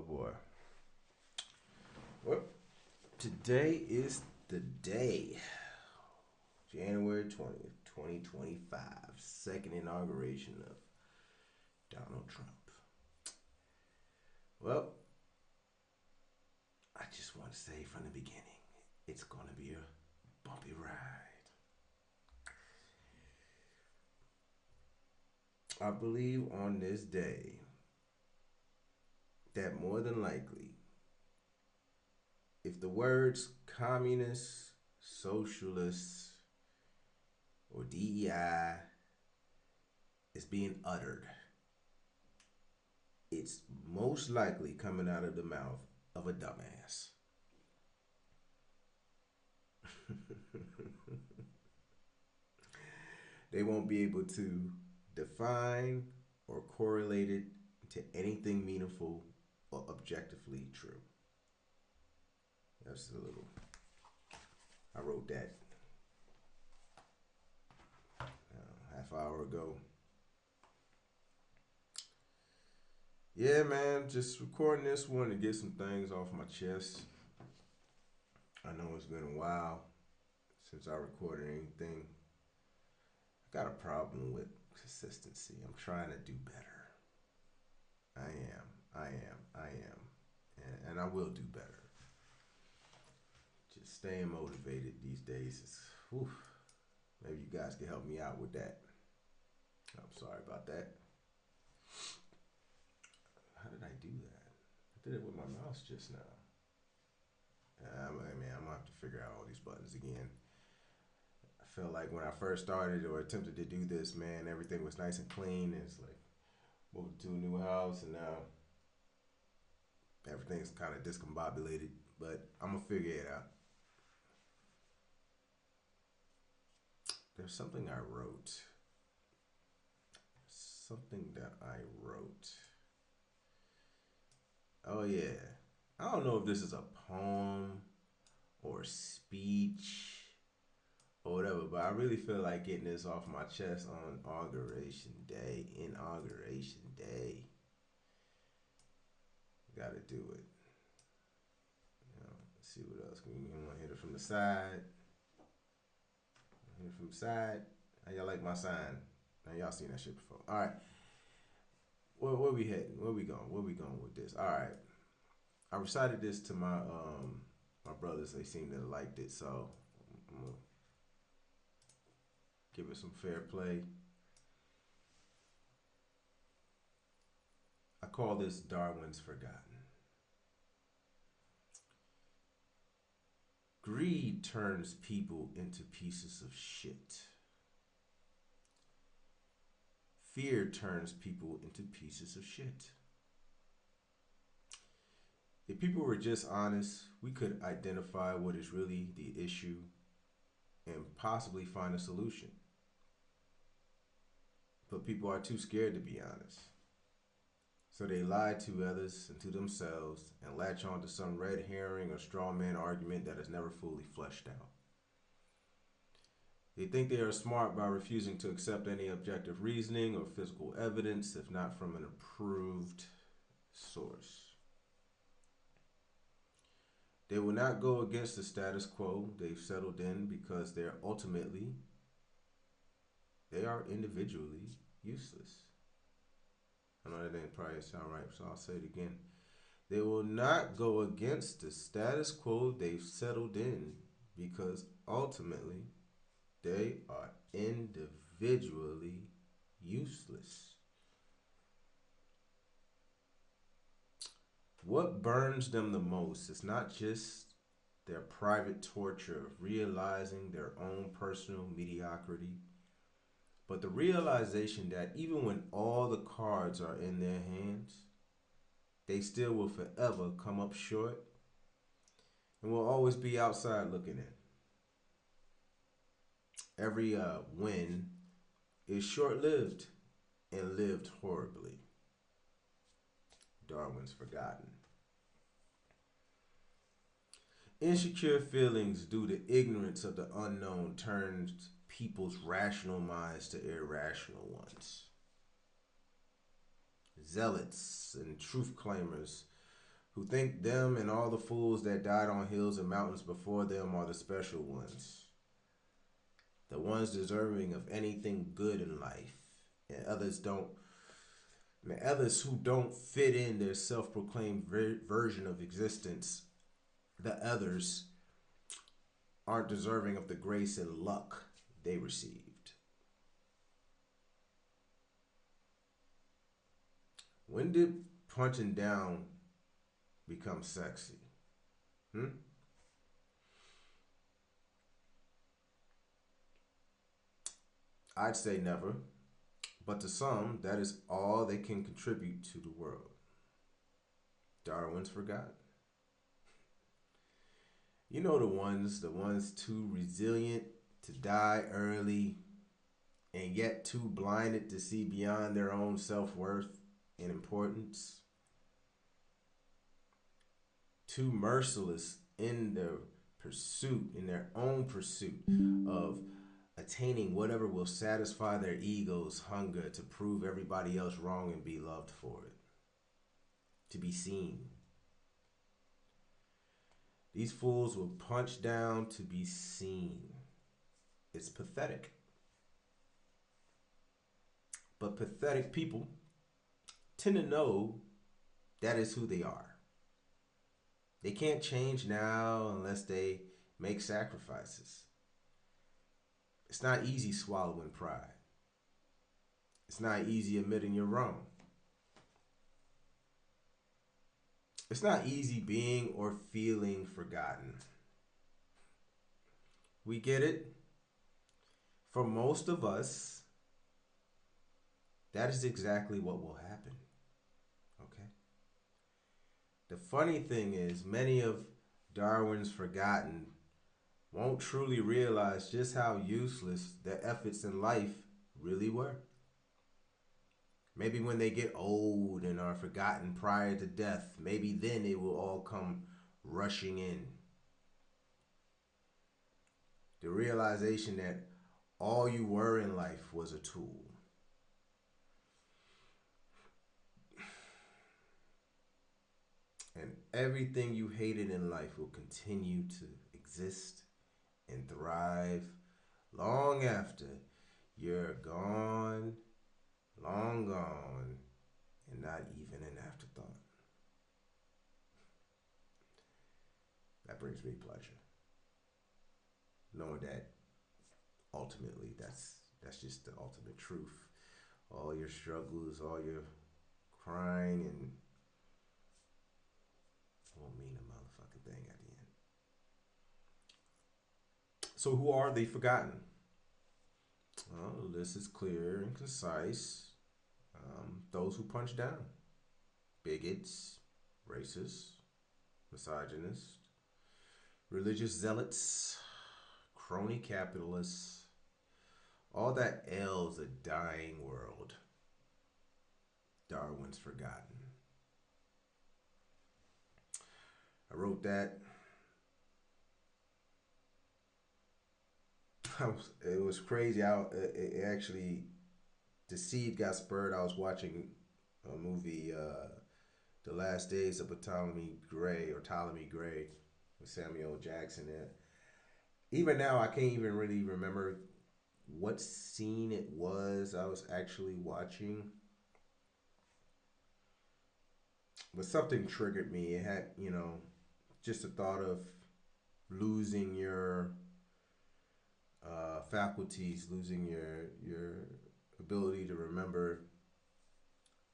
boy. Well, today is the day. January 20th, 2025. Second inauguration of Donald Trump. Well, I just want to say from the beginning, it's going to be a bumpy ride. I believe on this day that more than likely, if the words communist, socialist, or DEI is being uttered, it's most likely coming out of the mouth of a dumbass. They won't be able to define or correlate it to anything meaningful or objectively true. That's a little. I wrote that half hour ago. Yeah, man, just recording this one to get some things off my chest. I know it's been a while since I recorded anything. I got a problem with consistency. I'm trying to do better. I am. And I will do better. Just staying motivated these days is, whew, maybe you guys can help me out with that. I'm sorry about that. How did I do that? I did it with my mouse just now. I'm gonna have to figure out all these buttons again. I felt like when I first started or attempted to do this, man, everything was nice and clean. It's like moved to a new house, and now everything's kind of discombobulated. But I'm gonna figure it out. There's something I wrote. Something that I wrote. Oh yeah. I don't know if this is a poem or speech or whatever, but I really feel like getting this off my chest on Inauguration Day. Inauguration Day. Gotta do it. Let's see what else. You want to hit it from the side? Hit it from the side. How y'all like my sign? Now y'all seen that shit before. All right. Where we heading? Where we going? Where we going with this? All right. I recited this to my brothers. They seemed to have liked it, so I'm gonna give it some fair play. I call this Darwin's Forgotten. Greed turns people into pieces of shit. Fear turns people into pieces of shit. If people were just honest, we could identify what is really the issue and possibly find a solution. But people are too scared to be honest. So they lie to others and to themselves and latch on to some red herring or straw man argument that is never fully fleshed out. They think they are smart by refusing to accept any objective reasoning or physical evidence if not from an approved source. They will not go against the status quo they've settled in because they are individually useless. I know that didn't probably sound right, so I'll say it again. They will not go against the status quo they've settled in because ultimately they are individually useless. What burns them the most is not just their private torture of realizing their own personal mediocrity, but the realization that even when all the cards are in their hands, they still will forever come up short and will always be outside looking in. Every win is short-lived and lived horribly. Darwin's Forgotten. Insecure feelings due to ignorance of the unknown turns people's rational minds to irrational ones. Zealots and truth claimers who think them and all the fools that died on hills and mountains before them are the special ones, the ones deserving of anything good in life, and others who don't fit in their self-proclaimed version of existence. The others aren't deserving of the grace and luck they received. When did punching down become sexy? Hmm? I'd say never, but to some, that is all they can contribute to the world. Darwin's forgot. You know the ones too resilient to die early and yet too blinded to see beyond their own self worth and importance, too merciless in their own pursuit of attaining whatever will satisfy their ego's hunger to prove everybody else wrong and be loved for it, to be seen. These fools will punch down to be seen. It's pathetic. But pathetic people tend to know that is who they are. They can't change now unless they make sacrifices. It's not easy swallowing pride. It's not easy admitting you're wrong. It's not easy being or feeling forgotten. We get it. For most of us, that is exactly what will happen. Okay? The funny thing is, many of Darwin's forgotten won't truly realize just how useless their efforts in life really were. Maybe when they get old and are forgotten prior to death, maybe then it will all come rushing in. The realization that all you were in life was a tool. And everything you hated in life will continue to exist and thrive long after you're gone, long gone, and not even an afterthought. That brings me pleasure, knowing that ultimately that's just the ultimate truth. All your struggles, all your crying, and won't mean a motherfucking thing at the end. So who are the forgotten? Well, the list is clear and concise. Those who punch down, bigots, racists, misogynists, religious zealots, crony capitalists, all that ails a dying world. Darwin's forgotten. I wrote that. It was crazy. It actually, the seed got spurred. I was watching a movie, The Last Days of Ptolemy Gray, with Samuel L. Jackson in it. Even now, I can't even really remember what scene it was I was actually watching, but something triggered me. It had, just the thought of losing your faculties, losing your ability to remember,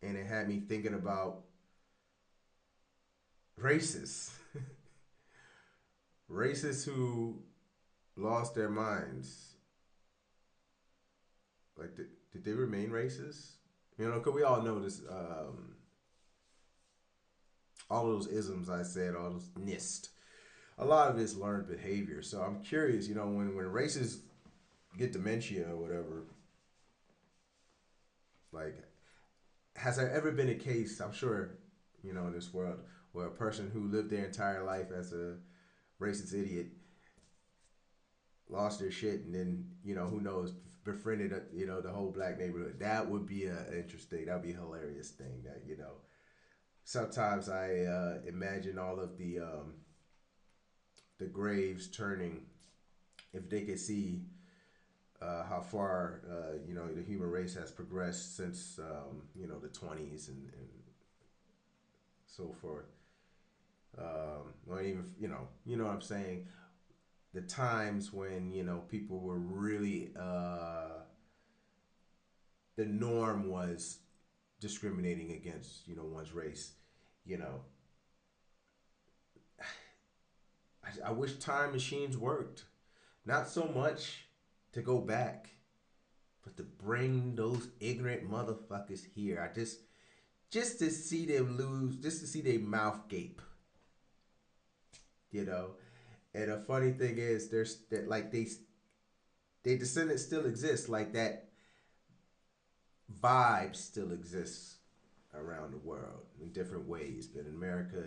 and it had me thinking about racists, racists who lost their minds. Like, did they remain racist? Because we all know this. All those isms I said, all those NIST. A lot of it's learned behavior. So I'm curious, when racists get dementia or whatever, like, has there ever been a case, I'm sure, in this world, where a person who lived their entire life as a racist idiot lost their shit and then, who knows, befriended, the whole black neighborhood? That would be a interesting, that would be a hilarious thing that, sometimes I imagine all of the graves turning if they could see how far the human race has progressed since the 20s and so forth. Or even what I'm saying. The times when people were really the norm was discriminating against one's race. You know, I wish time machines worked. Not so much to go back, but to bring those ignorant motherfuckers here. I just to see them lose, just to see their mouth gape. You know, and the funny thing is, there's that like they descendants still exist. Like that vibe still exists around the world in different ways. But in America,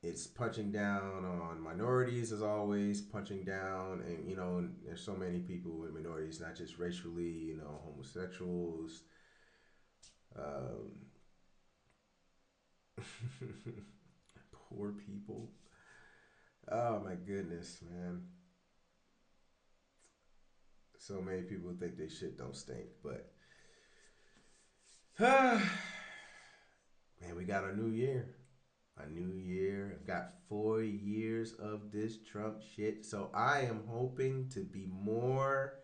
it's punching down on minorities as always, punching down, and there's so many people with minorities, not just racially, homosexuals, um, poor people. Oh my goodness, man. So many people think they shit don't stink, but man, we got a new year. A new year. I've got 4 years of this Trump shit. So I am hoping to be more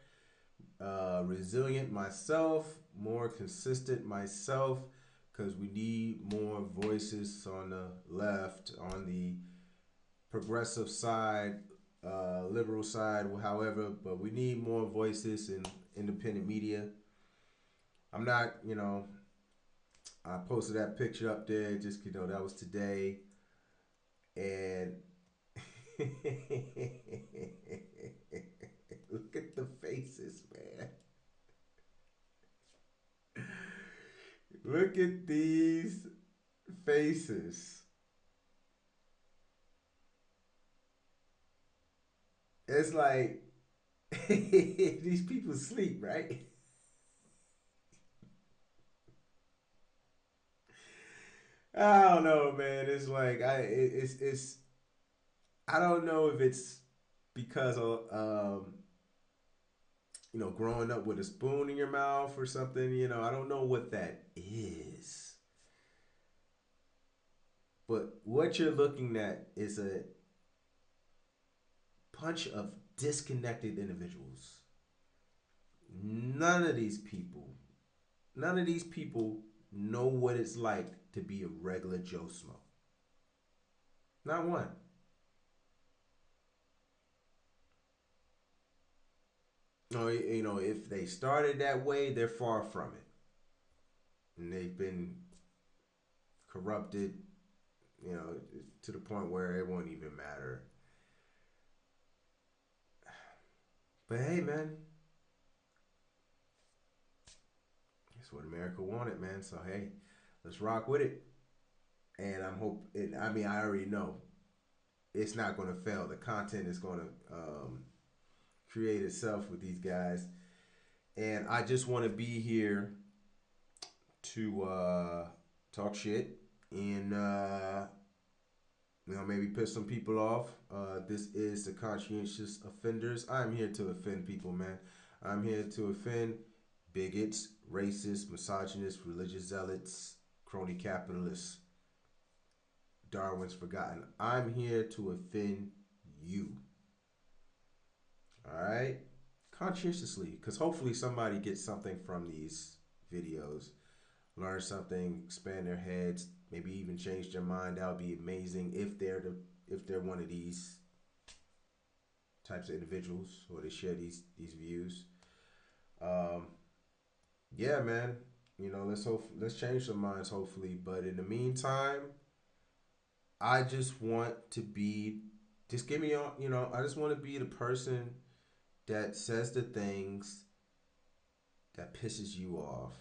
resilient myself, more consistent myself, because we need more voices on the left, on the progressive side, liberal side, however, but we need more voices in independent media. I'm not, I posted that picture up there just, that was today. And look at the faces, man. Look at these faces. It's like these people sleep, right? I don't know, man. It's like it's I don't know if it's because of growing up with a spoon in your mouth or something. I don't know what that is. But what you're looking at is a bunch of disconnected individuals. None of these people, none of these people know what it's like to be a regular Joe Smo. Not one. No, if they started that way, they're far from it, and they've been corrupted, to the point where it won't even matter. But hey, man, that's what America wanted, man. So hey, let's rock with it. And I'm hope. I mean, I already know it's not going to fail. The content is going to create itself with these guys, and I just want to be here to talk shit and maybe piss some people off. This is the conscientious offenders. I'm here to offend people, man. I'm here to offend bigots, racists, misogynists, religious zealots, crony capitalists, Darwin's forgotten. I'm here to offend you. All right? Conscientiously, because hopefully somebody gets something from these videos, learn something, expand their heads, maybe even change their mind. That would be amazing if they're one of these types of individuals or they share these views. Um, yeah, man. Let's change some minds hopefully. But in the meantime, I just want to be just give me I just want to be the person that says the things that pisses you off.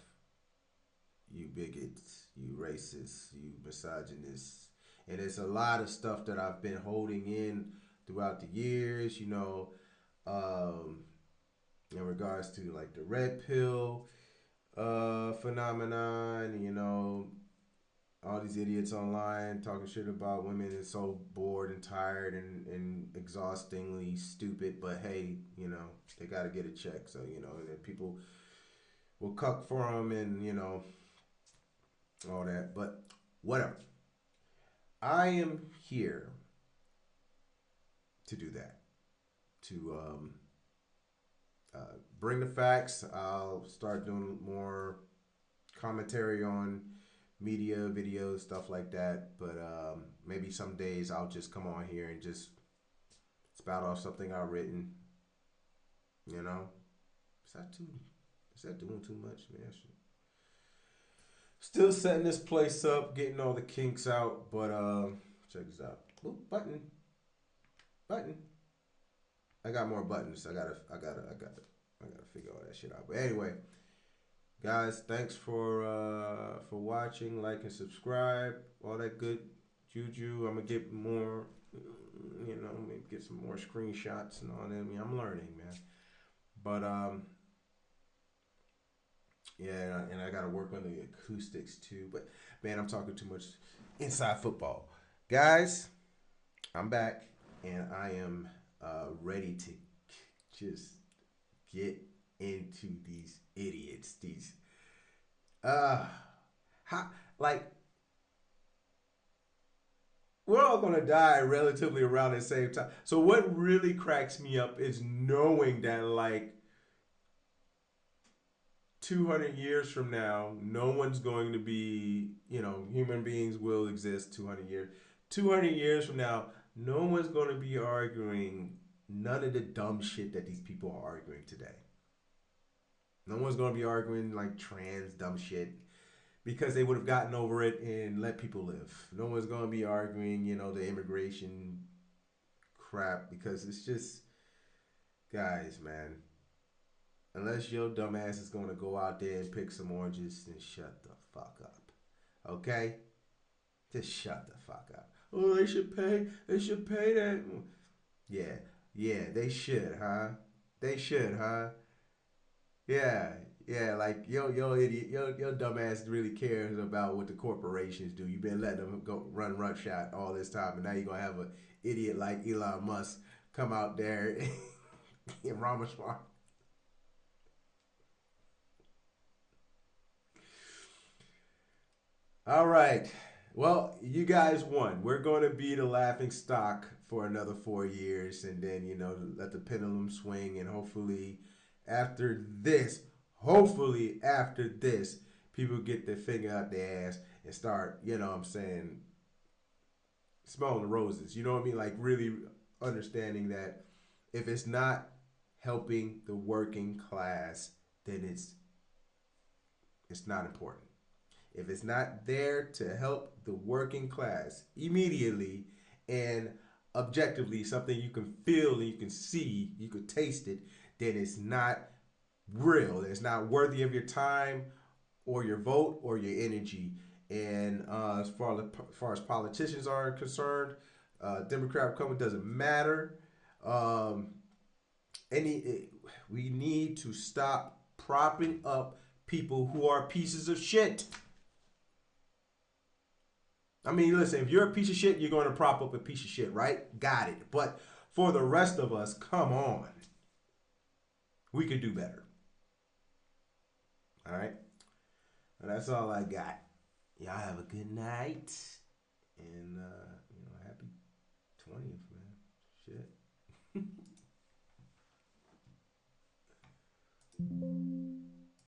You bigots, you racists, you misogynists. And there's a lot of stuff that I've been holding in throughout the years, um, in regards to like the red pill, phenomenon. All these idiots online talking shit about women is so bored and tired and exhaustingly stupid. But hey, they got to get a check. So and then people will cuck for them and all that. But whatever. I am here to do that. To bring the facts. I'll start doing more commentary on media, videos, stuff like that. But maybe some days I'll just come on here and just spout off something I've written. You know, is that too? Is that doing too much, man? Still setting this place up, getting all the kinks out. But check this out. Oop, button. I got more buttons. I gotta figure all that shit out. But anyway, guys, thanks for watching, like and subscribe, all that good juju. I'm gonna get more, maybe get some more screenshots and all that. I mean, I'm learning, man. But yeah, and I gotta work on the acoustics too. But man, I'm talking too much inside football, guys. I'm back, and I am ready to just get into these idiots. These uh, how like we're all gonna die relatively around the same time. So what really cracks me up is knowing that like 200 years from now, no one's going to be, human beings will exist 200 years. 200 years from now, no one's going to be arguing none of the dumb shit that these people are arguing today. No one's going to be arguing like trans dumb shit because they would have gotten over it and let people live. No one's going to be arguing, the immigration crap because it's just, guys, man. Unless your dumb ass is going to go out there and pick some oranges, then shut the fuck up. Okay? Just shut the fuck up. Oh, they should pay. They should pay that. Yeah, yeah, they should, huh? They should, huh? Yeah, yeah. Like yo idiot, your dumb ass really cares about what the corporations do. You've been letting them go run roughshod all this time, and now you're gonna have an idiot like Elon Musk come out there and Ramaswamy. All right. Well, you guys won. We're going to be the laughing stock for another 4 years, and then let the pendulum swing, and after this, hopefully after this, people get their finger out their ass and start, what I'm saying, smelling the roses. You know what I mean? Like really understanding that if it's not helping the working class, then it's not important. If it's not there to help the working class immediately and objectively, something you can feel and you can see, you can taste it, then it's not real. It's not worthy of your time or your vote or your energy. And as far as politicians are concerned, Democrat, Republican doesn't matter. Um, we need to stop propping up people who are pieces of shit. I mean, listen, if you're a piece of shit, you're going to prop up a piece of shit, right? Got it. But for the rest of us, come on. We could do better. All right? And that's all I got. Y'all have a good night. And, happy 20th, man. Shit.